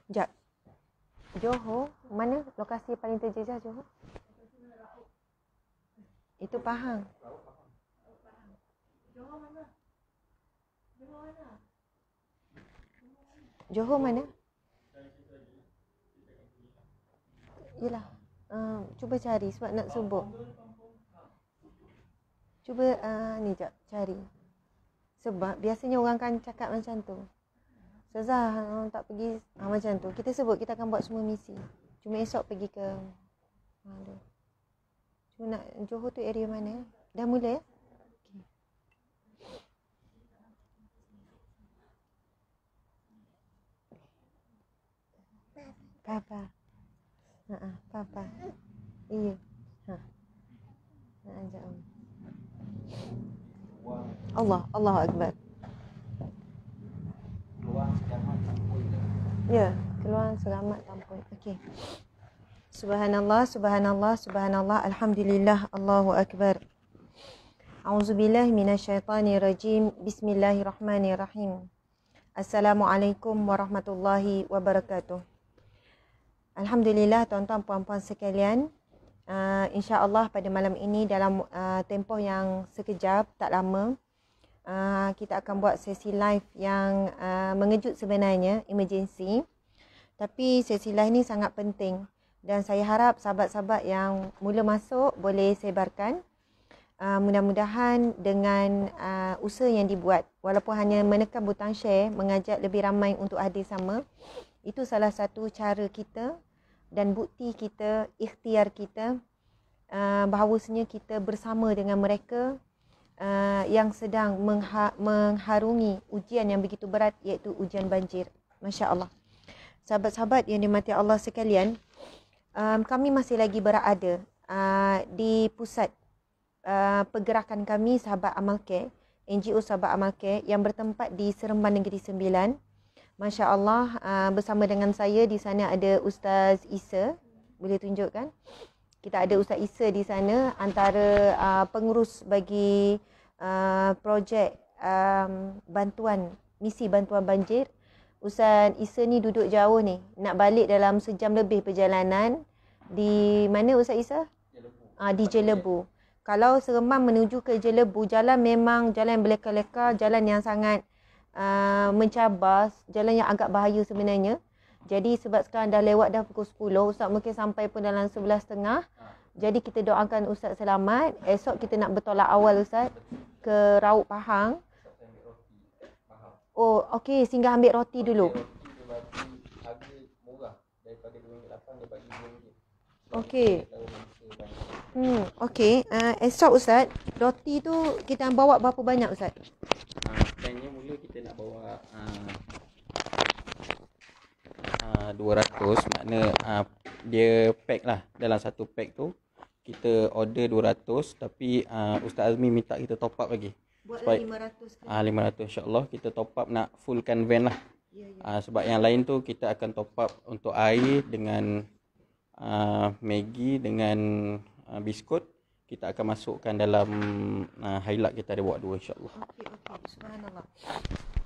Sekejap. Johor, mana lokasi paling terjejah Johor? Itu Pahang. Johor mana? Yelah, cuba cari sebab nak sebut. Cuba ni jap cari. Sebab biasanya orang kan cakap macam tu. Ustazah tak pergi macam tu. Kita sebut kita akan buat semua misi. Cuma esok pergi ke cuma nak Johor tu area mana? Dah mula ya? Okay. Papa. Papa. Iya. Nak ajak Allahu Akbar. Ya, keluar selamat tampun. Okey. Subhanallah, subhanallah, subhanallah, alhamdulillah, Allahu Akbar. A'udzubillahi minasyaitonirrajim. Bismillahirrahmanirrahim. Assalamualaikum warahmatullahi wabarakatuh. Alhamdulillah tuan-tuan puan-puan sekalian. InsyaAllah pada malam ini dalam tempoh yang sekejap, tak lama, kita akan buat sesi live yang mengejut sebenarnya, emergency. Tapi sesi live ni sangat penting dan saya harap sahabat-sahabat yang mula masuk boleh sebarkan. Mudah-mudahan dengan usaha yang dibuat, walaupun hanya menekan butang share, mengajak lebih ramai untuk hadir sama, itu salah satu cara kita dan bukti kita, ikhtiar kita, bahawasanya kita bersama dengan mereka yang sedang mengharungi ujian yang begitu berat, iaitu ujian banjir. Masya Allah. Sahabat-sahabat yang dimati Allah sekalian, kami masih lagi berada di pusat pergerakan kami Sahabat Amal Care, NGO Sahabat Amal Care yang bertempat di Seremban Negeri Sembilan. Masya Allah, bersama dengan saya di sana ada Ustaz Isa. Boleh tunjukkan? Kita ada Ustaz Isa di sana, antara pengurus bagi projek bantuan, misi bantuan banjir. Ustaz Isa ni duduk jauh ni, nak balik dalam sejam lebih perjalanan. Di mana Ustaz Isa? Di Jelebu. Kalau Seremban menuju ke Jelebu, jalan memang jalan yang berleka-leka, jalan yang sangat mencabar, jalan yang agak bahaya sebenarnya. Jadi sebab sekarang dah lewat dah pukul 10, Ustaz mungkin sampai pun dalam 11.30. Jadi kita doakan Ustaz selamat. Esok kita nak bertolak awal Ustaz ke Rauk Pahang. Oh, okey, singgah ambil roti dulu. Harga murah daripada RM2.8 dia bagi RM2. Okey. Okey, esok Ustaz, roti tu kita bawa berapa banyak Ustaz? Plannya mula kita nak bawa 200, makna dia pack lah. Dalam satu pack tu kita order 200, tapi Ustaz Azmi minta kita top up lagi. Buat supaya 500 500 insya-Allah kita top up, nak fullkan van lah. Sebab yang lain tu kita akan top up untuk air dengan Maggi dengan biskut. Kita akan masukkan dalam highlight, kita ada bawa 2 insya-Allah. Okey, subhanallah.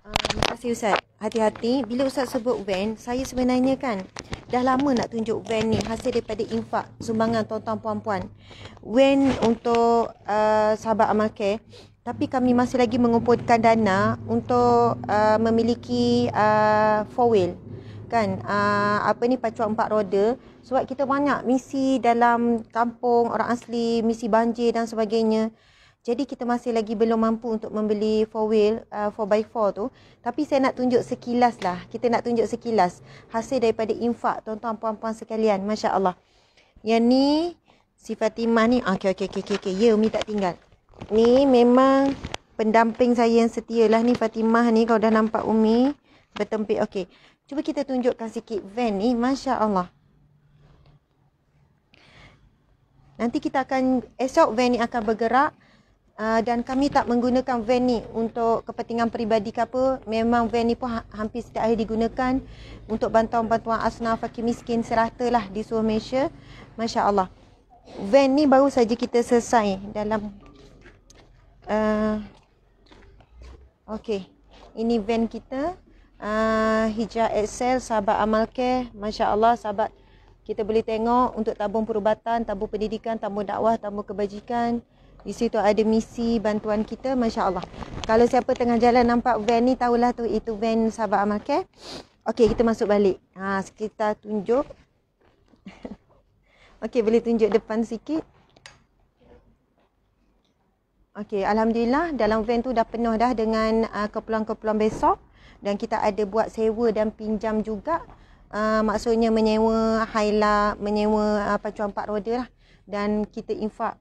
Terima kasih Ustaz. Hati-hati bila Ustaz sebut van, saya sebenarnya kan dah lama nak tunjuk van ni hasil daripada infak sumbangan tuan-tuan puan-puan. Van untuk Sahabat Amal Care, tapi kami masih lagi mengumpulkan dana untuk memiliki 4-wheel kan, pacuan 4 roda. Sebab kita banyak misi dalam kampung orang asli, misi banjir dan sebagainya. Jadi kita masih lagi belum mampu untuk membeli 4-wheel 4x4 tu. Tapi saya nak tunjuk sekilas lah. Kita nak tunjuk sekilas hasil daripada infak tuan-tuan puan-puan sekalian. Masya Allah. Yang ni si Fatimah ni. Okey. Ya, Umi tak tinggal. Ni memang pendamping saya yang setia lah ni, Fatimah ni. Kalau dah nampak Umi bertempik. Okey. Cuba kita tunjukkan sikit van ni. Masya Allah. Nanti kita akan, esok van ni akan bergerak. Dan kami tak menggunakan van ni untuk kepentingan peribadi ke apa. Memang van ni pun hampir setiap hari digunakan untuk bantuan-bantuan asnaf fakir miskin serata lah di seluruh Malaysia. Masya Allah. Van ni baru saja kita selesai dalam okey. Ini van kita. Hijrah Excel, sahabat Amal Care, Masya Allah sahabat, kita boleh tengok untuk tabung perubatan, tabung pendidikan, tabung dakwah, tabung kebajikan. Di situ ada misi bantuan kita, Masya Allah. Kalau siapa tengah jalan nampak van ni, tahulah tu itu van sahabat Amal Care. Okey, kita masuk balik. Kita tunjuk. Okey, boleh tunjuk depan sikit. Okey, Alhamdulillah dalam van tu dah penuh dah dengan keperluan-keperluan besok. Dan kita ada buat sewa dan pinjam juga. Maksudnya menyewa haila, menyewa pacuan 4 roda lah. Dan kita infak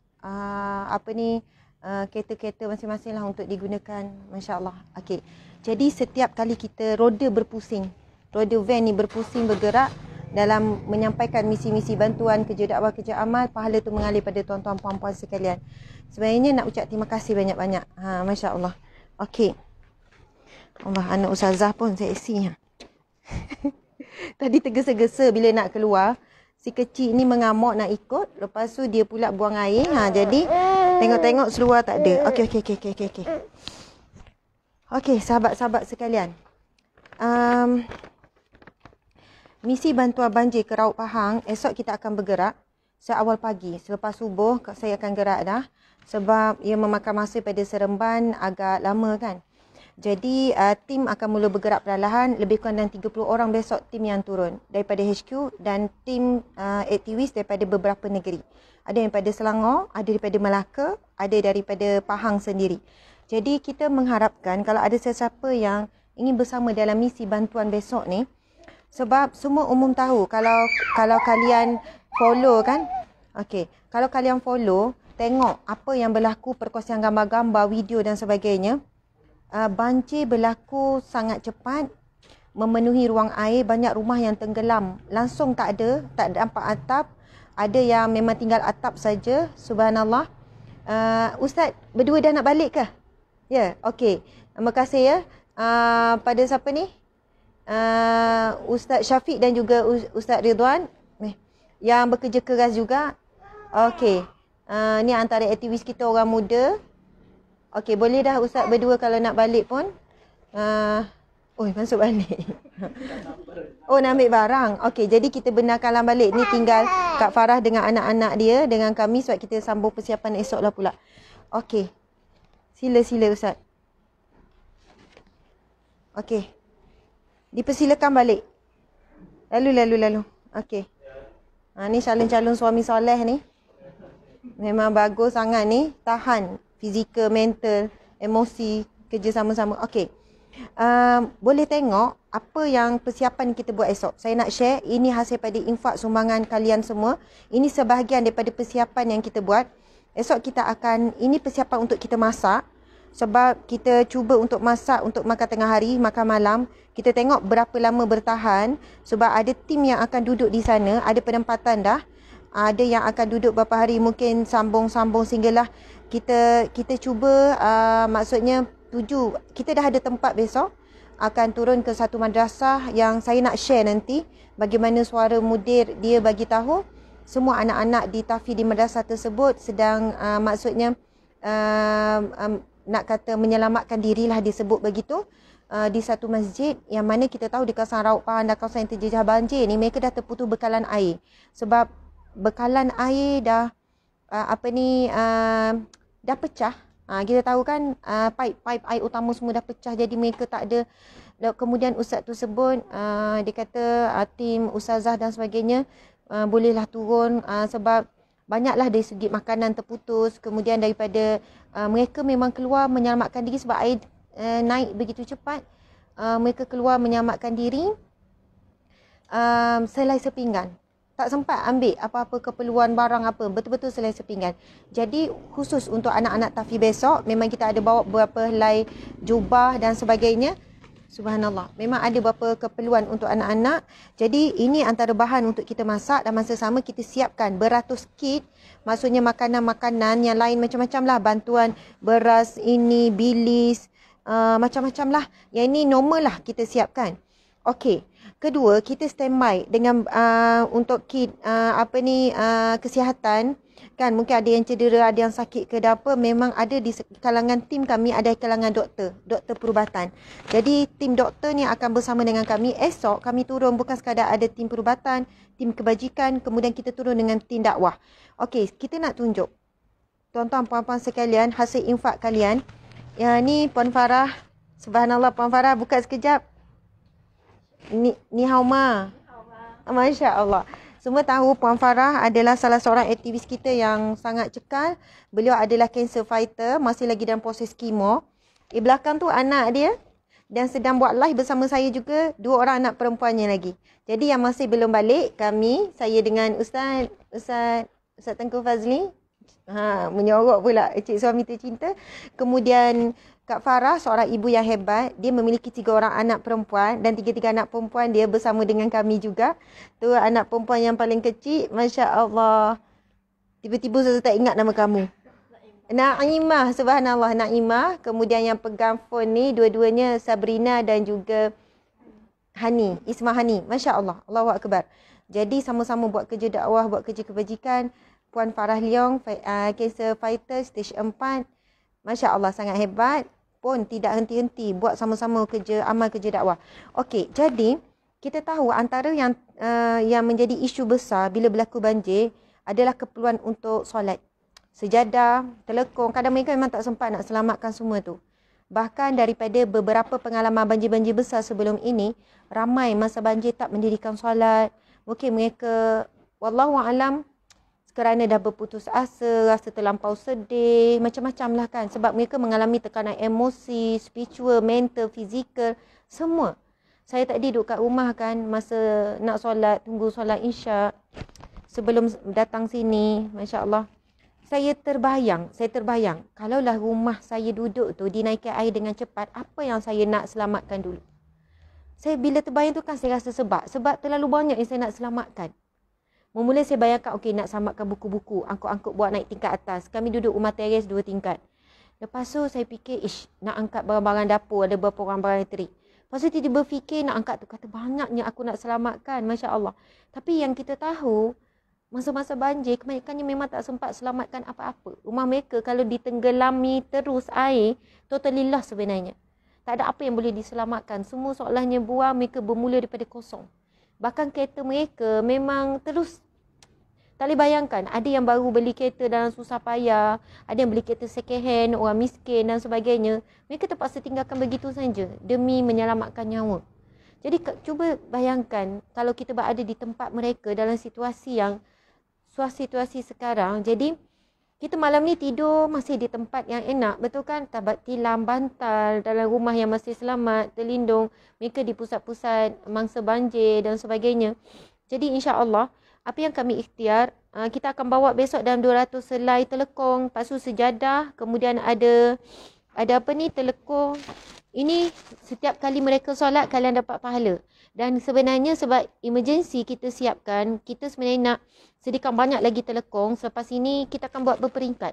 kereta-kereta masing-masing lah untuk digunakan, Masya Allah. Okey, jadi setiap kali kita roda berpusing, roda van ni berpusing bergerak dalam menyampaikan misi-misi bantuan, kerja dakwah, kerja amal, pahala tu mengalir pada tuan-tuan puan-puan sekalian. Sebenarnya nak ucap terima kasih banyak-banyak. Masya Allah. Okey, Allah, anak ustazah pun seksi. Tadi tergesa-gesa bila nak keluar. Si kecil ni mengamuk nak ikut. Lepas tu dia pula buang air. Jadi tengok-tengok seluar tak ada. Okey. Okey, sahabat-sahabat sekalian. Misi bantuan banjir ke Raut Pahang, esok kita akan bergerak seawal pagi. Selepas subuh saya akan gerak dah. Sebab ia memakan masa pada Seremban agak lama kan. Jadi tim akan mula bergerak perlahan. Lebih kurang dalam 30 orang besok tim yang turun daripada HQ, dan tim aktivis daripada beberapa negeri. Ada daripada Selangor, ada daripada Melaka, ada daripada Pahang sendiri. Jadi kita mengharapkan kalau ada sesiapa yang ingin bersama dalam misi bantuan besok ni, sebab semua umum tahu kalau kalian follow kan. Okey, kalau kalian follow, tengok apa yang berlaku, perkongsian gambar-gambar, video dan sebagainya. Banjir berlaku sangat cepat, memenuhi ruang air, banyak rumah yang tenggelam. Langsung tak nampak atap. Ada yang memang tinggal atap saja. Subhanallah. Ustaz, berdua dah nak balik ke? Ya, okey. Terima kasih ya. Pada siapa ni? Ustaz Syafiq dan juga Ustaz Ridwan. Yang bekerja keras juga. Okey. Ni antara aktivis kita orang muda. Okey, boleh dah Ustaz berdua kalau nak balik pun. Masuk balik. Nak ambil barang. Okey, jadi kita benarkanlah balik. Ni tinggal Kak Farah dengan anak-anak dia dengan kami sebab kita sambung persiapan esok lah pula. Okey. Sila Ustaz. Okey. Dipersilakan balik. Lalu. Okey. Ni calon-calon suami soleh ni. Memang bagus sangat ni. Tahan. Fizikal, mental, emosi, kerja sama-sama. Okey. Boleh tengok apa yang persiapan kita buat esok. Saya nak share, ini hasil pada infak sumbangan kalian semua. Ini sebahagian daripada persiapan yang kita buat. Esok kita akan, ini persiapan untuk kita masak. Sebab kita cuba untuk masak untuk makan tengah hari, makan malam. Kita tengok berapa lama bertahan. Sebab ada tim yang akan duduk di sana, ada penempatan dah. Ada yang akan duduk beberapa hari, mungkin sambung-sambung sehinggalah kita cuba, maksudnya tuju. Kita dah ada tempat besok. Akan turun ke satu madrasah yang saya nak share nanti. Bagaimana suara mudir dia bagi tahu semua anak-anak di tahfiz di madrasah tersebut sedang maksudnya nak kata menyelamatkan dirilah, disebut begitu. Di satu masjid yang mana kita tahu di kawasan Raut Pahang dan kawasan yang terjejah banjir ni, mereka dah terputus bekalan air. Sebab bekalan air dah dah pecah. Kita tahu kan pipe air utama semua dah pecah, jadi mereka tak ada. Kemudian ustaz tu sebut, dia kata tim ustazah dan sebagainya bolehlah turun sebab banyaklah dari segi makanan terputus. Kemudian daripada mereka memang keluar menyelamatkan diri sebab air naik begitu cepat. Mereka keluar menyelamatkan diri selai sepinggan. Tak sempat ambil apa-apa keperluan barang apa, betul-betul selai sepinggan. Jadi khusus untuk anak-anak tahfiz besok, memang kita ada bawa beberapa helai jubah dan sebagainya. Subhanallah, memang ada beberapa keperluan untuk anak-anak. Jadi ini antara bahan untuk kita masak, dan masa sama kita siapkan beratus kit. Maksudnya makanan-makanan yang lain macam-macam lah. Bantuan beras ini, bilis, macam-macam lah. Yang ini normal lah kita siapkan. Okey. Kedua, kita standby dengan untuk kit kesihatan. Kan mungkin ada yang cedera, ada yang sakit ke apa, memang ada di kalangan tim kami, ada kalangan doktor perubatan. Jadi tim doktor ni akan bersama dengan kami. Esok kami turun bukan sekadar ada tim perubatan, tim kebajikan, kemudian kita turun dengan tim dakwah. Okey, kita nak tunjuk tuan-tuan puan-puan sekalian hasil infak kalian. Yang ni Puan Farah. Subhanallah, Puan Farah buka sekejap. Ni Hauma. Masya Allah. Semua tahu Puan Farah adalah salah seorang aktivis kita yang sangat cekal. Beliau adalah cancer fighter, masih lagi dalam proses kemo. Di belakang tu anak dia dan sedang buat live bersama saya juga 2 orang anak perempuannya lagi. Jadi yang masih belum balik, saya dengan Ustaz Tengku Fazli, menyorok pula Cik Suami Tercinta. Kemudian Kak Farah, seorang ibu yang hebat. Dia memiliki 3 orang anak perempuan dan 3 anak perempuan dia bersama dengan kami juga. Tu anak perempuan yang paling kecil, Masya Allah. Tiba-tiba saya tak ingat nama kamu. Naimah, subhanallah, Naimah. Kemudian yang pegang phone ni dua-duanya Sabrina dan juga Hani, Ismah Hani. Masya Allah, Allahu Akbar. Jadi sama-sama buat kerja dakwah, buat kerja kebajikan. Puan Farah Leong, cancer fighter stage 4. Masya Allah, sangat hebat. Pun tidak henti-henti buat sama-sama amal kerja dakwah. Okey, jadi kita tahu antara yang menjadi isu besar bila berlaku banjir adalah keperluan untuk solat. Sejadah, telekong, kadang mereka memang tak sempat nak selamatkan semua tu. Bahkan daripada beberapa pengalaman banjir-banjir besar sebelum ini, ramai masa banjir tak mendirikan solat. Mungkin mereka, wallahualam, kerana dah berputus asa, rasa terlampau sedih, macam-macam lah kan. Sebab mereka mengalami tekanan emosi, spiritual, mental, fizikal, semua. Saya tadi duduk kat rumah kan, masa nak solat, tunggu solat Isyak. Sebelum datang sini, Masya Allah. Saya terbayang, kalaulah rumah saya duduk tu dinaikkan air dengan cepat, apa yang saya nak selamatkan dulu? Saya bila terbayang tu kan saya rasa sebab terlalu banyak yang saya nak selamatkan. Mula saya bayangkan, okey, nak selamatkan buku-buku, angkut-angkut buat naik tingkat atas. Kami duduk rumah teres 2 tingkat. Lepas tu saya fikir, nak angkat barang-barang dapur, ada beberapa barang-barang elektrik. Lepas tu tiba-tiba fikir nak angkat tu, kata banyaknya aku nak selamatkan, Masya Allah. Tapi yang kita tahu, masa-masa banjir, kebanyakannya memang tak sempat selamatkan apa-apa. Rumah mereka kalau ditenggelami terus air, totally lost sebenarnya. Tak ada apa yang boleh diselamatkan. Semua seolahnya buang, mereka bermula daripada kosong. Bahkan kereta mereka memang terus, tak boleh bayangkan. Ada yang baru beli kereta dalam susah payah. Ada yang beli kereta second hand, orang miskin dan sebagainya. Mereka terpaksa tinggalkan begitu saja demi menyelamatkan nyawa. Jadi cuba bayangkan kalau kita berada di tempat mereka dalam situasi sekarang. Jadi kita malam ni tidur masih di tempat yang enak, betul kan? Tabat tilam, bantal, dalam rumah yang masih selamat, terlindung. Mereka di pusat-pusat mangsa banjir dan sebagainya. Jadi insya-Allah, apa yang kami ikhtiar, kita akan bawa besok dalam 200 selai telekong, lepas tu sejadah, kemudian ada apa ni, telekong. Ini setiap kali mereka solat, kalian dapat pahala. Dan sebenarnya sebab emergency kita siapkan, kita sebenarnya nak sediakan banyak lagi telekong. Selepas ini kita akan buat berperingkat.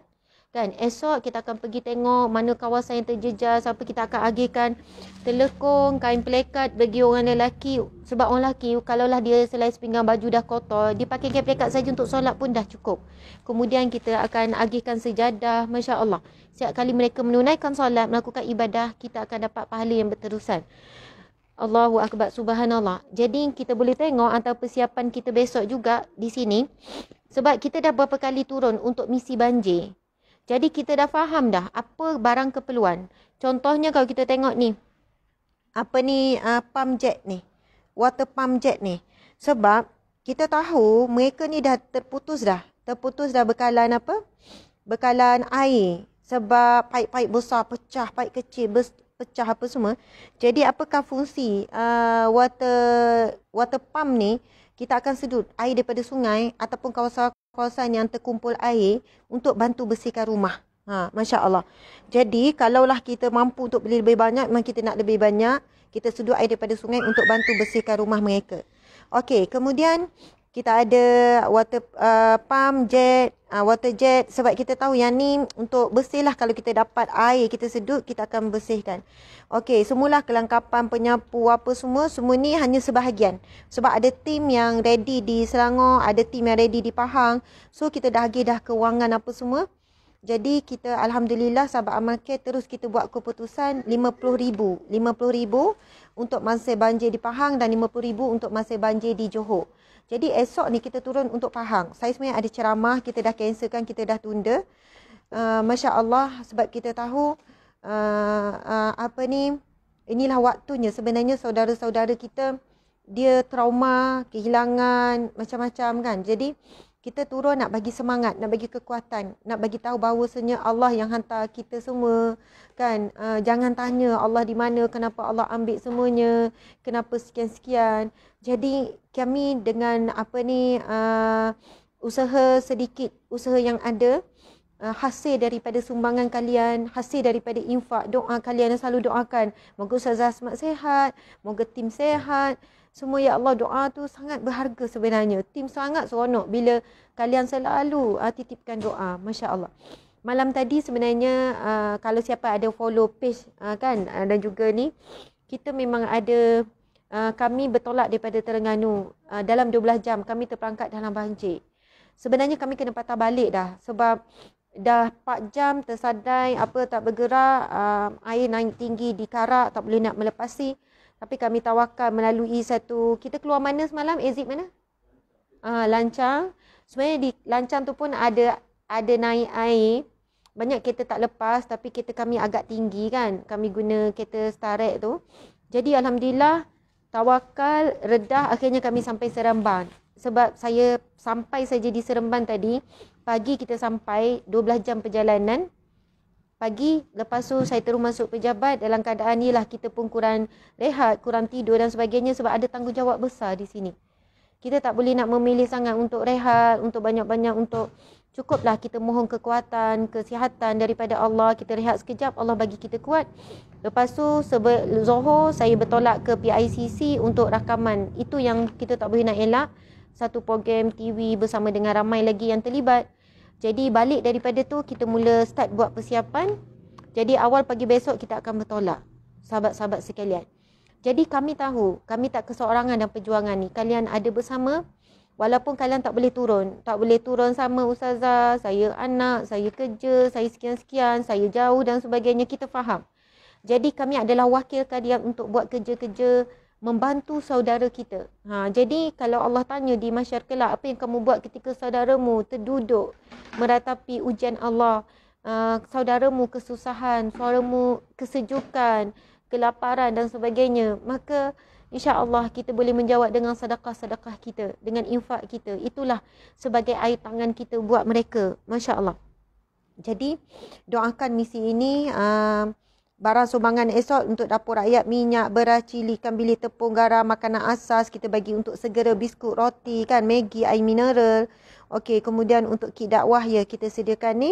Kan, esok kita akan pergi tengok mana kawasan yang terjejas, apa kita akan agihkan telekong, kain pelekat bagi orang lelaki. Sebab orang lelaki, kalaulah dia selai sepinggang baju dah kotor, dia pakai kain pelekat saja untuk solat pun dah cukup. Kemudian kita akan agihkan sejadah, Masya Allah. Setiap kali mereka menunaikan solat, melakukan ibadah, kita akan dapat pahala yang berterusan. Allahu Akbar, subhanallah. Jadi kita boleh tengok antara persiapan kita besok juga di sini. Sebab kita dah berapa kali turun untuk misi banjir. Jadi kita dah faham dah apa barang keperluan. Contohnya kalau kita tengok ni. Apa ni pump jet ni. Water pump jet ni. Sebab kita tahu mereka ni dah terputus dah. Bekalan apa? Bekalan air. Sebab paip-paip besar pecah, paip kecil pecah apa semua. Jadi apakah fungsi water pump ni? Kita akan sedut air daripada sungai ataupun kawasan yang terkumpul air untuk bantu bersihkan rumah. Masya Allah. Jadi kalaulah kita mampu untuk beli lebih banyak, memang kita nak lebih banyak, kita sedut air daripada sungai untuk bantu bersihkan rumah mereka. Okey, kemudian kita ada water pump, jet, water jet, sebab kita tahu yang ni untuk bersih lah. Kalau kita dapat air, kita sedut, kita akan bersihkan. Okey, semula kelengkapan penyapu apa semua ni hanya sebahagian. Sebab ada tim yang ready di Selangor, ada tim yang ready di Pahang. So kita dah agih dah kewangan apa semua. Jadi kita alhamdulillah sahabat Amal Care terus kita buat keputusan RM50,000 untuk mangsa banjir di Pahang dan RM50,000 untuk mangsa banjir di Johor. Jadi esok ni kita turun untuk Pahang. Saya sebenarnya ada ceramah, kita dah cancelkan, kita dah tunda. Masya Allah, sebab kita tahu inilah waktunya. Sebenarnya saudara-saudara kita dia trauma, kehilangan macam-macam kan. Jadi kita turun nak bagi semangat, nak bagi kekuatan, nak bagi tahu bahawasanya Allah yang hantar kita semua kan. Jangan tanya Allah di mana, kenapa Allah ambil semuanya, kenapa sekian-sekian. Jadi kami dengan usaha sedikit, usaha yang ada, hasil daripada sumbangan kalian, hasil daripada infak, doa kalian yang selalu doakan. Moga Ustazah Asmat sehat, moga tim sehat. Semua ya Allah, doa tu sangat berharga sebenarnya. Tim sangat seronok bila kalian selalu titipkan doa. Masya Allah. Malam tadi sebenarnya kalau siapa ada follow page kan dan juga ni, kita memang ada kami bertolak daripada Terengganu. Dalam 12 jam kami terperangkap dalam banjir. Sebenarnya kami kena patah balik dah. Sebab dah 4 jam tersadai tak bergerak, air naik tinggi di Karak, tak boleh nak melepasi. Tapi kami tawakal melalui satu, kita keluar mana semalam? Exit mana? Lancang. Sebenarnya di Lancang tu pun ada naik air. Banyak kereta tak lepas, tapi kereta kami agak tinggi kan. Kami guna kereta Starek tu. Jadi alhamdulillah tawakal redah, akhirnya kami sampai Seremban. Sebab saya sampai saja di Seremban tadi, pagi kita sampai 12 jam perjalanan. Pagi, lepas tu saya terus masuk pejabat dalam keadaan ni lah kita pun kurang rehat, kurang tidur dan sebagainya sebab ada tanggungjawab besar di sini. Kita tak boleh nak memilih sangat untuk rehat, untuk banyak-banyak, untuk cukuplah kita mohon kekuatan, kesihatan daripada Allah. Kita rehat sekejap, Allah bagi kita kuat. Lepas tu Zohor saya bertolak ke PICC untuk rakaman. Itu yang kita tak boleh nak elak. Satu program TV bersama dengan ramai lagi yang terlibat. Jadi balik daripada tu kita mula start buat persiapan. Jadi awal pagi besok kita akan bertolak, sahabat-sahabat sekalian. Jadi kami tahu, kami tak keseorangan dalam perjuangan ni. Kalian ada bersama, walaupun kalian tak boleh turun. Tak boleh turun sama Ustazah, saya anak, saya kerja, saya sekian-sekian, saya jauh dan sebagainya, kita faham. Jadi kami adalah wakil kalian untuk buat kerja-kerja membantu saudara kita. Jadi kalau Allah tanya di mahsyar kelak, apa yang kamu buat ketika saudaramu terduduk meratapi ujian Allah, saudaramu kesusahan, saudaramu kesejukan, kelaparan dan sebagainya, maka insya-Allah kita boleh menjawab dengan sedekah-sedekah kita, dengan infak kita. Itulah sebagai air tangan kita buat mereka. Masya-Allah. Jadi doakan misi ini, barang sumbangan esok untuk dapur rakyat, minyak, beras, cili, ikan bilis, tepung, garam, makanan asas kita bagi untuk segera, biskut, roti kan, Maggi, air mineral. Okey, kemudian untuk kit dakwah ya kita sediakan ni.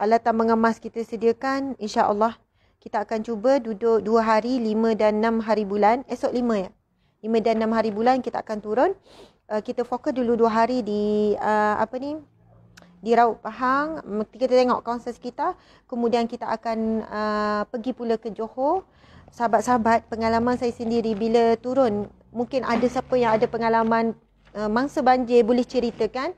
Alatan mengemas kita sediakan. InsyaAllah kita akan cuba duduk 2 hari, 5 dan 6 hari bulan. Esok 5 ya. 5 dan 6 hari bulan kita akan turun. Kita fokus dulu 2 hari di di Raut Pahang, kita tengok kawasan sekitar. Kemudian kita akan pergi pula ke Johor. Sahabat-sahabat, pengalaman saya sendiri bila turun, mungkin ada siapa yang ada pengalaman mangsa banjir boleh ceritakan,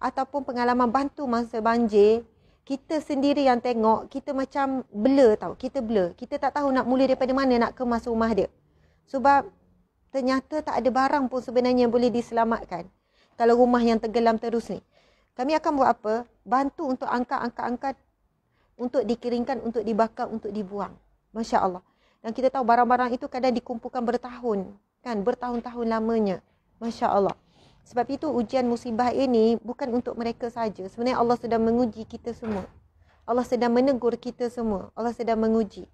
ataupun pengalaman bantu mangsa banjir. Kita sendiri yang tengok, kita macam blur tau. Kita blur. Kita tak tahu nak mula daripada mana nak kemas rumah dia. Sebab ternyata tak ada barang pun sebenarnya boleh diselamatkan kalau rumah yang tenggelam terus ni. Kami akan buat apa? Bantu untuk angkat, untuk dikeringkan, untuk dibakar, untuk dibuang. Masya Allah. Dan kita tahu barang-barang itu kadang dikumpulkan bertahun. Kan? Bertahun-tahun lamanya. Masya Allah. Sebab itu ujian musibah ini bukan untuk mereka saja. Sebenarnya Allah sedang menguji kita semua. Allah sedang menegur kita semua. Allah sedang menguji.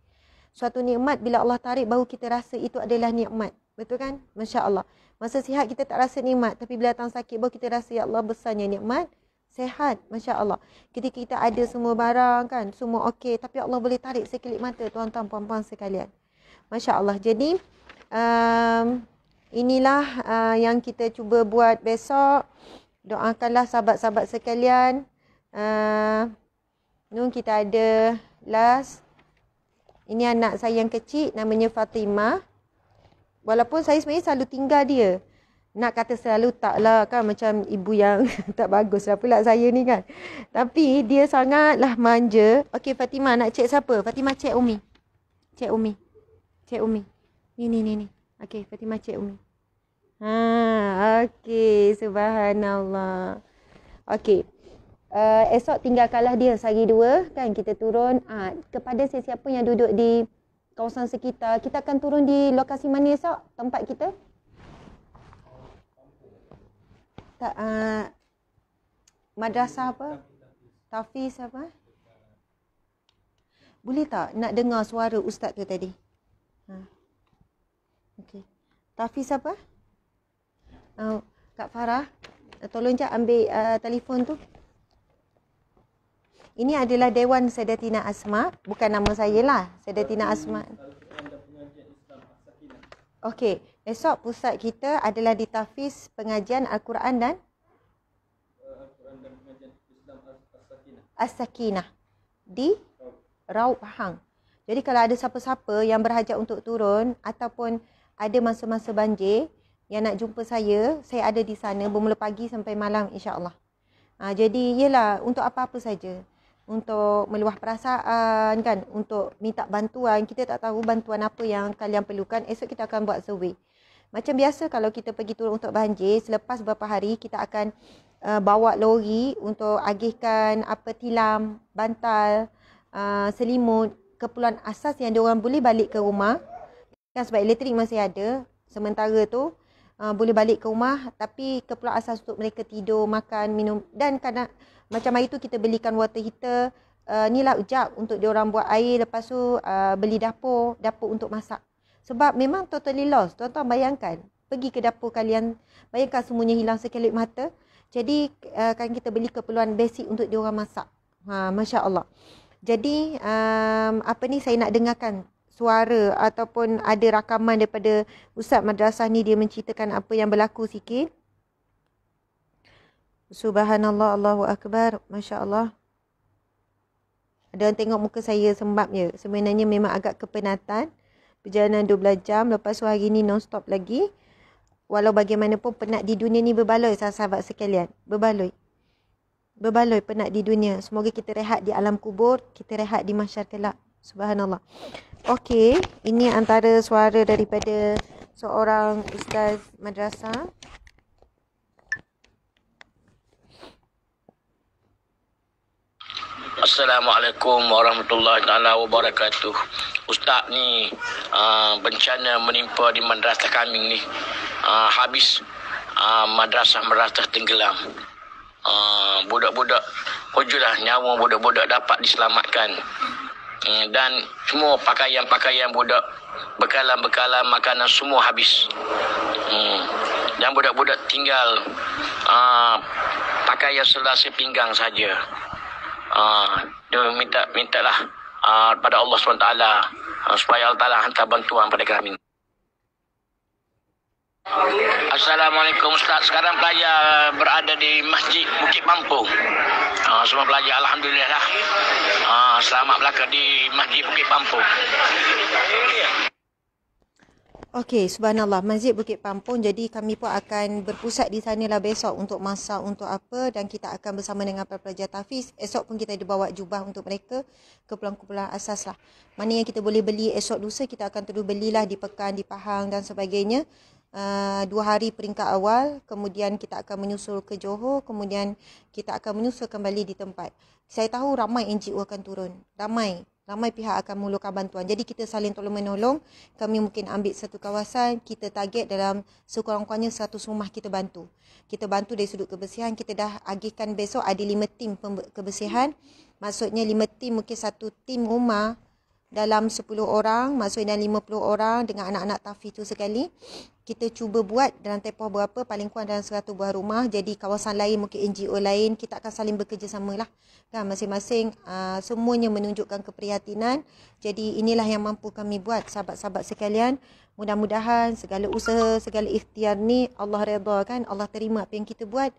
Suatu nikmat bila Allah tarik baru kita rasa itu adalah nikmat. Betul kan? Masya Allah. Masa sihat kita tak rasa nikmat. Tapi bila datang sakit baru kita rasa ya Allah besarnya nikmat. Sehat, Masya Allah. Ketika kita ada semua barang kan, semua okey. Tapi Allah boleh tarik sekelip mata tuan-tuan, puan-puan sekalian. Masya Allah. Jadi, inilah yang kita cuba buat besok. Doakanlah sahabat-sahabat sekalian. Kita ada last. Ini anak saya yang kecil, namanya Fatimah. Walaupun saya sebenarnya selalu tinggal dia. Nak kata selalu taklah kan, macam ibu yang tak bagus lah pula saya ni kan. Tapi dia sangatlah manja. Okey Fatimah, nak cek siapa? Fatimah cek Umi. Cek Umi. Cek Umi. Ni. Okey, Fatimah cek Umi. Okey, subhanallah. Okey. Esok tinggalkanlah dia sehari 2 kan, kita turun. Kepada sesiapa yang duduk di kawasan sekitar, kita akan turun di lokasi mana esok tempat kita? Tak, madrasah apa? Tafiz apa? Boleh tak nak dengar suara ustaz tu tadi? Okey. Tafiz apa? Kak Farah, tolong je ambil telefon tu. Ini adalah Dewan Sayyidatina Asma. Bukan nama saya lah. Sayyidatina Asma. Okey. Esok pusat kita adalah di Tafiz Pengajian Al-Quran dan As-Sakinah. Di Raub Pahang. Jadi kalau ada siapa-siapa yang berhajat untuk turun ataupun ada masa-masa banjir yang nak jumpa saya ada di sana bermula pagi sampai malam insya-Allah. Jadi yelah, untuk apa-apa saja. Untuk meluah perasaan kan, untuk minta bantuan, kita tak tahu bantuan apa yang kalian perlukan, esok kita akan buat survey. Macam biasa kalau kita pergi turun untuk banjir, selepas beberapa hari kita akan bawa lori untuk agihkan tilam, bantal, selimut, keperluan asas yang diorang boleh balik ke rumah. Kan sebab elektrik masih ada, sementara tu boleh balik ke rumah, tapi keperluan asas untuk mereka tidur, makan, minum, dan kadang macam hari tu kita belikan water heater, ni lah ujab untuk diorang buat air, lepas tu beli dapur untuk masak. Sebab memang totally lost. Tuan-tuan bayangkan, pergi ke dapur kalian, bayangkan semuanya hilang sekelip mata. Jadi kan kita beli keperluan basic untuk diorang masak. Masya Allah. Jadi saya nak dengarkan suara ataupun ada rakaman daripada Ustaz Madrasah ni, dia menceritakan apa yang berlaku sikit. Subhanallah, Allahu Akbar, Masya Allah. Ada yang tengok muka saya sembab je. Sebenarnya memang agak kepenatan. Perjalanan 12 jam, lepas tu hari ni non-stop lagi. Walau bagaimanapun penat di dunia ni berbaloi sahabat sekalian. Berbaloi penat di dunia. Semoga kita rehat di alam kubur, kita rehat di mahsyar kelak. Subhanallah. Okey, ini antara suara daripada seorang ustaz madrasah. Assalamualaikum warahmatullahi taala wabarakatuh. Ustaz ni bencana menimpa di madrasah kami ni. Habis madrasah tenggelam. Budak-budak hujulah nyawa budak-budak dapat diselamatkan. Dan semua pakaian-pakaian budak, bekalan-bekalan makanan semua habis. Dan budak-budak tinggal pakaian selasi pinggang saja. Dia mintalah pada Allah SWT supaya Allah Ta'ala hantar bantuan pada kami. Assalamualaikum Ustaz. Sekarang pelajar berada di Masjid Bukit Pampung. Semua pelajar alhamdulillah lah. Selamat belaka di Masjid Bukit Pampung. Okey, subhanallah, Masjid Bukit Pampung. Jadi kami pun akan berpusat di sanalah besok untuk masak, untuk apa, dan kita akan bersama dengan para pelajar tahfiz. Esok pun kita ada bawa jubah untuk mereka, keperluan-keperluan asas lah. Mana yang kita boleh beli esok lusa, kita akan terus belilah di Pekan, di Pahang dan sebagainya. 2 hari peringkat awal, kemudian kita akan menyusul ke Johor, kemudian kita akan menyusul kembali di tempat. Saya tahu ramai NGO akan turun, ramai pihak akan memerlukan bantuan. Jadi kita saling tolong-menolong. Kami mungkin ambil satu kawasan, kita target dalam sekurang-kurangnya 100 rumah kita bantu. Kita bantu dari sudut kebersihan. Kita dah agihkan besok ada 5 tim kebersihan. Maksudnya 5 tim, mungkin satu tim rumah dalam 10 orang, maksudnya 50 orang dengan anak-anak tahfiz tu sekali. kita cuba buat dalam tempoh berapa, paling kurang dalam 100 buah rumah. Jadi kawasan lain, mungkin NGO lain, kita akan saling bekerjasama lah kan, masing-masing semuanya menunjukkan keprihatinan. Jadi inilah yang mampu kami buat, sahabat-sahabat sekalian. Mudah-mudahan segala usaha, segala ikhtiar ni Allah redha kan, Allah terima apa yang kita buat.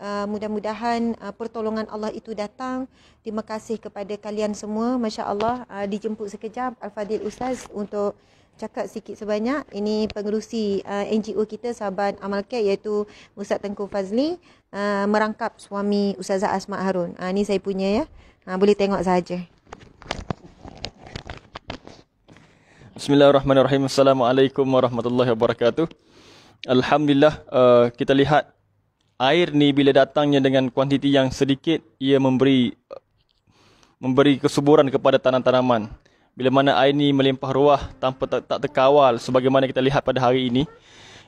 Mudah-mudahan pertolongan Allah itu datang. Terima kasih kepada kalian semua. Masya Allah, dijemput sekejap Al-Fadil Ustaz untuk cakap sikit sebanyak. Ini pengerusi NGO kita, Sahabat Amal Care, iaitu Ustaz Tengku Fazli, merangkap suami Ustazah Asma Harun. Ni saya punya ya. Boleh tengok saja. Bismillahirrahmanirrahim. Assalamualaikum warahmatullahi wabarakatuh. Alhamdulillah, kita lihat air ni bila datangnya dengan kuantiti yang sedikit, ia memberi kesuburan kepada tanam-tanaman. Bila mana air ni melimpah ruah tanpa tak terkawal sebagaimana kita lihat pada hari ini,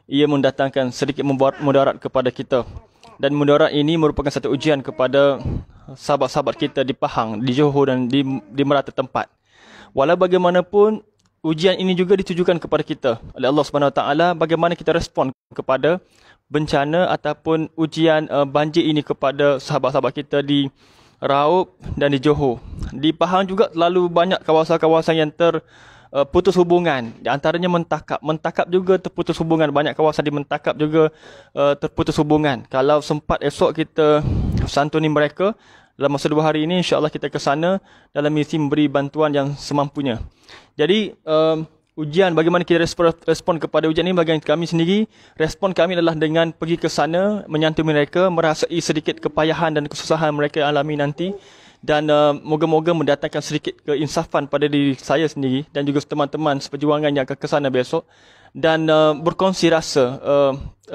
ia mendatangkan sedikit mudarat kepada kita. Dan mudarat ini merupakan satu ujian kepada sahabat-sahabat kita di Pahang, di Johor dan di merata tempat. Walau bagaimanapun, ujian ini juga ditujukan kepada kita oleh Allah Subhanahu Wa Taala, bagaimana kita respon kepada bencana ataupun ujian banjir ini kepada sahabat-sahabat kita di Raub dan di Johor. Di Pahang juga terlalu banyak kawasan-kawasan yang terputus hubungan. Di antaranya Mentakap. Mentakap juga terputus hubungan. Banyak kawasan di Mentakap juga terputus hubungan. Kalau sempat esok kita santuni mereka, dalam masa 2 hari ini insya-Allah kita ke sana dalam misi memberi bantuan yang semampunya. Jadi ujian, bagaimana kita respon kepada ujian ini, bagi kami sendiri, respon kami adalah dengan pergi ke sana, menyantuni mereka, merasai sedikit kepayahan dan kesusahan mereka alami nanti, dan moga-moga mendatangkan sedikit keinsafan pada diri saya sendiri dan juga teman-teman seperjuangan yang akan ke sana besok, dan berkongsi rasa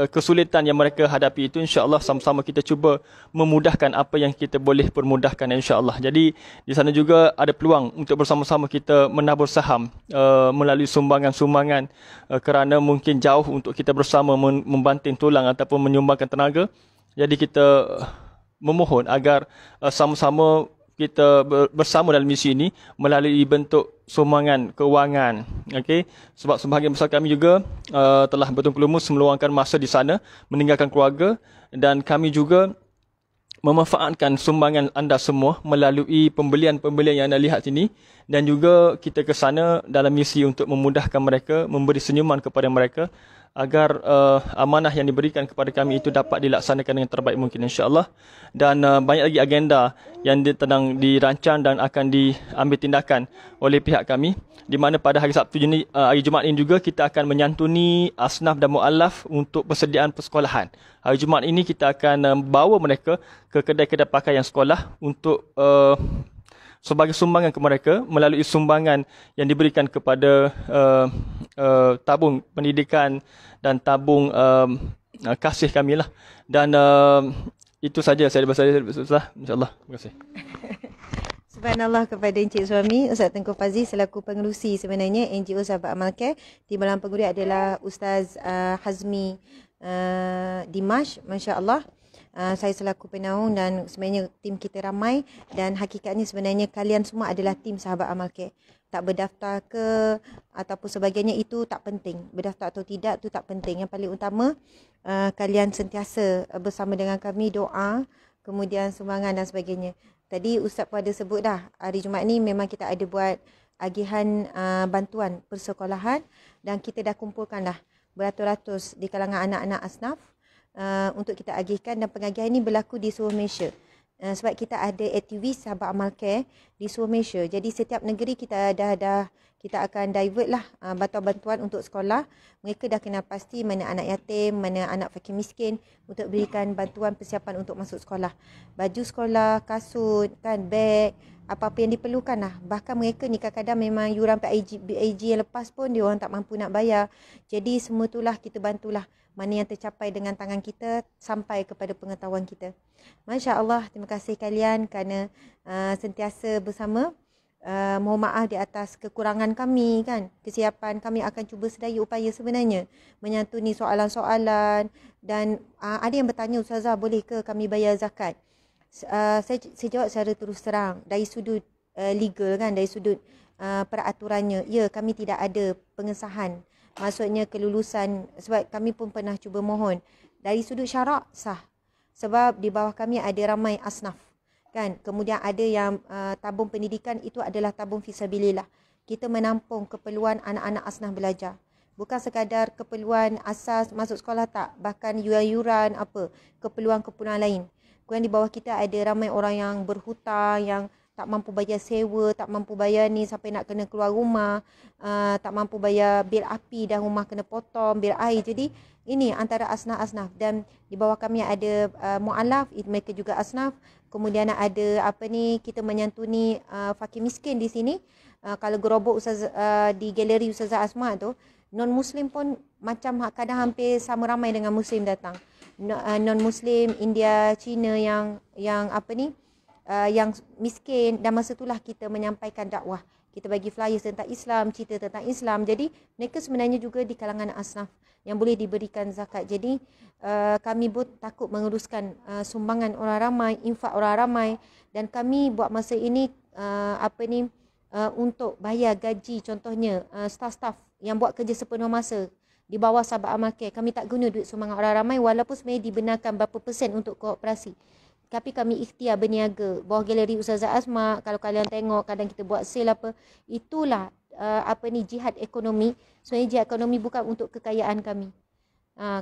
kesulitan yang mereka hadapi itu. InsyaAllah sama-sama kita cuba memudahkan apa yang kita boleh permudahkan, insyaAllah. Jadi di sana juga ada peluang untuk bersama-sama kita menabur saham melalui sumbangan-sumbangan, kerana mungkin jauh untuk kita bersama membanting tulang ataupun menyumbangkan tenaga. Jadi kita memohon agar sama-sama kita bersama dalam misi ini melalui bentuk sumbangan kewangan. Okey, sebab sebahagian besar kami juga telah betul-betul lumus meluangkan masa di sana, meninggalkan keluarga, dan kami juga memanfaatkan sumbangan anda semua melalui pembelian-pembelian yang anda lihat sini, dan juga kita ke sana dalam misi untuk memudahkan mereka, memberi senyuman kepada mereka agar amanah yang diberikan kepada kami itu dapat dilaksanakan dengan terbaik mungkin, insya-Allah. Dan banyak lagi agenda yang sedang dirancang dan akan diambil tindakan oleh pihak kami, di mana pada hari Sabtu ini, hari Jumaat ini juga kita akan menyantuni asnaf dan mualaf untuk persediaan persekolahan. Hari Jumaat ini kita akan bawa mereka ke kedai-kedai pakaian sekolah untuk sebagai sumbangan ke mereka melalui sumbangan yang diberikan kepada tabung pendidikan dan tabung kasih kami lah. Dan itu saja saya bersalah, insyaAllah. Terima kasih. Subhanallah kepada Encik Suami Ustaz Tengku Fazli selaku pengerusi sebenarnya NGO Sahabat Amal Care. Di dalam pengundi adalah Ustaz Hazmi Dimash, masya-Allah. Saya selaku penaung, dan sebenarnya tim kita ramai, dan hakikatnya sebenarnya kalian semua adalah tim Sahabat Amal Care. Tak berdaftar ke ataupun sebagainya itu tak penting. Berdaftar atau tidak itu tak penting. Yang paling utama kalian sentiasa bersama dengan kami, doa, kemudian sumbangan dan sebagainya. Tadi Ustaz pun ada sebut dah, hari Jumaat ni memang kita ada buat agihan bantuan persekolahan, dan kita dah kumpulkan dah beratus-ratus di kalangan anak-anak asnaf untuk kita agihkan, dan pengagihan ini berlaku di seluruh Malaysia. Sebab kita ada aktivis Sahabat Amal Care di seluruh Malaysia. Jadi setiap negeri kita kita akan divert lah bantuan-bantuan untuk sekolah. Mereka dah kenal pasti mana anak yatim, mana anak fakir miskin, untuk berikan bantuan persiapan untuk masuk sekolah. Baju sekolah, kasut, kan, beg, apa-apa yang diperlukan lah. Bahkan mereka ni kadang-kadang memang yuran PAG yang lepas pun dia orang tak mampu nak bayar. Jadi semua itulah kita bantulah. Mana yang tercapai dengan tangan kita sampai kepada pengetahuan kita. Masya Allah, terima kasih kalian kerana sentiasa bersama. Mohon maaf di atas kekurangan kami kan. Kesiapan kami akan cuba sedaya upaya sebenarnya menyantuni soalan-soalan, dan ada yang bertanya, Ustazah boleh ke kami bayar zakat? Saya jawab secara terus terang dari sudut legal kan, dari sudut peraturannya, ya, kami tidak ada pengesahan Maksudnya kelulusan, sebab kami pun pernah cuba mohon. Dari sudut syarak sah. Sebab di bawah kami ada ramai asnaf. Kan? Kemudian ada yang tabung pendidikan itu adalah tabung fisabilillah. Kita menampung keperluan anak-anak asnaf belajar. Bukan sekadar keperluan asas masuk sekolah tak. Bahkan yuran-yuran apa. Keperluan-keperluan lain. Kemudian di bawah kita ada ramai orang yang berhutang, yang tak mampu bayar sewa, tak mampu bayar ni sampai nak kena keluar rumah, tak mampu bayar bil api dan rumah kena potong, bil air. Jadi ini antara asnaf-asnaf. Dan di bawah kami ada mu'alaf, mereka juga asnaf. Kemudian ada apa ni, kita menyantuni fakir miskin di sini. Kalau gerobok di galeri Ustazah Asma tu, non-Muslim pun macam kadang hampir sama ramai dengan Muslim datang. Non-Muslim, India, Cina yang apa ni, yang miskin, dan masa itulah kita menyampaikan dakwah. Kita bagi flyers tentang Islam, cerita tentang Islam. Jadi mereka sebenarnya juga di kalangan asnaf yang boleh diberikan zakat. Jadi kami pun takut menguruskan sumbangan orang ramai, infak orang ramai, dan kami buat masa ini untuk bayar gaji contohnya staf-staf yang buat kerja sepenuh masa di bawah Sabah Amal Care. Kami tak guna duit sumbangan orang ramai walaupun sebenarnya dibenarkan berapa persen untuk koperasi. Tapi kami ikhtiar berniaga. Bawah galeri Ustazah Asma, kalau kalian tengok kadang kita buat sale apa, itulah jihad ekonomi. Sebenarnya jihad ekonomi bukan untuk kekayaan kami.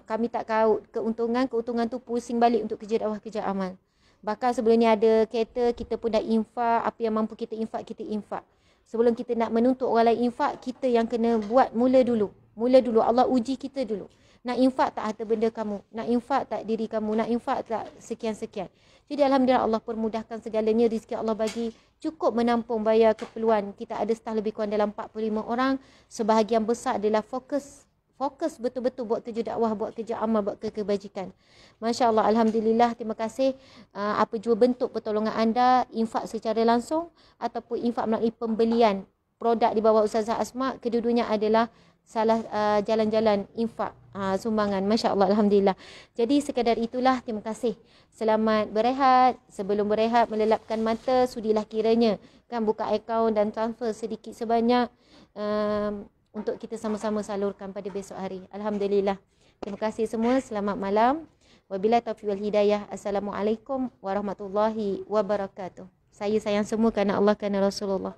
Kami tak kaut keuntungan tu pusing balik untuk kerja dakwah, kerja amal. Bahkan sebelum ni ada kereta, kita pun dah infak, apa yang mampu kita infak, kita infak. Sebelum kita nak menuntut orang lain infak, kita yang kena buat mula dulu. Allah uji kita dulu. Nak infak tak harta benda kamu? Nak infak tak diri kamu? Nak infak tak sekian-sekian? Jadi Alhamdulillah Allah permudahkan segalanya. Rezeki Allah bagi cukup menampung bayar keperluan. Kita ada staf lebih kurang dalam 45 orang. Sebahagian besar adalah fokus betul-betul buat kerja dakwah, buat kerja amal, buat kebajikan. Masya Allah, Alhamdulillah, terima kasih. Apa jua bentuk pertolongan anda, infak secara langsung ataupun infak melalui pembelian produk di bawah Ustazah Asma, kedua-duanya adalah salah jalan-jalan infak sumbangan. Masya Allah, Alhamdulillah. Jadi sekadar itulah, terima kasih. Selamat berehat. Sebelum berehat, melelapkan mata, sudilah kiranya kan buka akaun dan transfer sedikit sebanyak untuk kita sama-sama salurkan pada besok hari. Alhamdulillah. Terima kasih semua. Selamat malam. Wabillahi taufiq wal hidayah. Assalamualaikum warahmatullahi wabarakatuh. Saya sayang semua kerana Allah, kerana Rasulullah.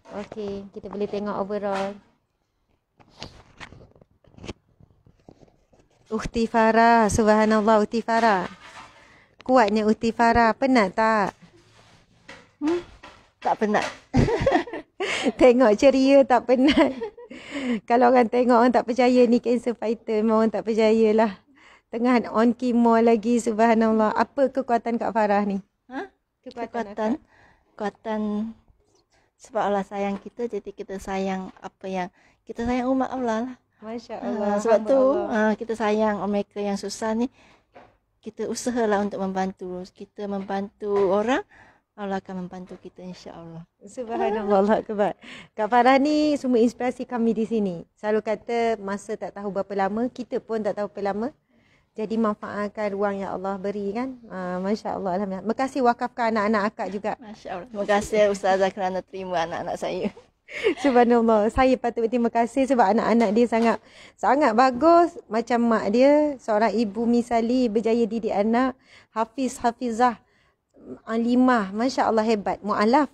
Okey, kita boleh tengok overall. Ukhti Farah, subhanallah Ukhti Farah. Kuatnya Ukhti Farah, penat tak? Tak penat. Tengok ceria tak penat. Kalau orang tengok orang tak percaya ni cancer fighter, memang orang tak percayalah. Tengah on kemo lagi, subhanallah. Apa kekuatan Kak Farah ni? Kekuatan sebab Allah sayang kita, jadi kita sayang apa yang kita sayang umat Allah lah. Masya Allah. Sebab tu kita sayang mereka yang susah ni. Kita usahalah untuk membantu. Kita membantu orang, Allah akan membantu kita, insya-Allah. Subhanallah, Allah akbar. Kak Farah ni semua inspirasi kami di sini. Selalu kata masa tak tahu berapa lama, kita pun tak tahu berapa lama. Jadi manfaatkan ruang yang Allah beri kan. Masya Allah, alhamdulillah. Terima kasih wakafkan anak-anak akak juga. Masya Allah. Terima kasih Ustazah kerana terima anak-anak saya. Subhanallah, saya patut berterima kasih sebab anak-anak dia sangat bagus. Macam mak dia, seorang ibu misali, berjaya didik anak, hafizah, alimah, Masya Allah, hebat. Mu'alaf,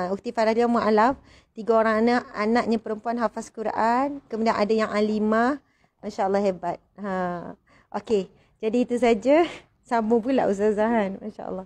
Ukhti Farah dia mu'alaf. 3 orang anaknya perempuan hafaz Quran. Kemudian ada yang alimah, Masya Allah, hebat. Okey, jadi itu saja. Sambung pula Ustazah, Masya Allah.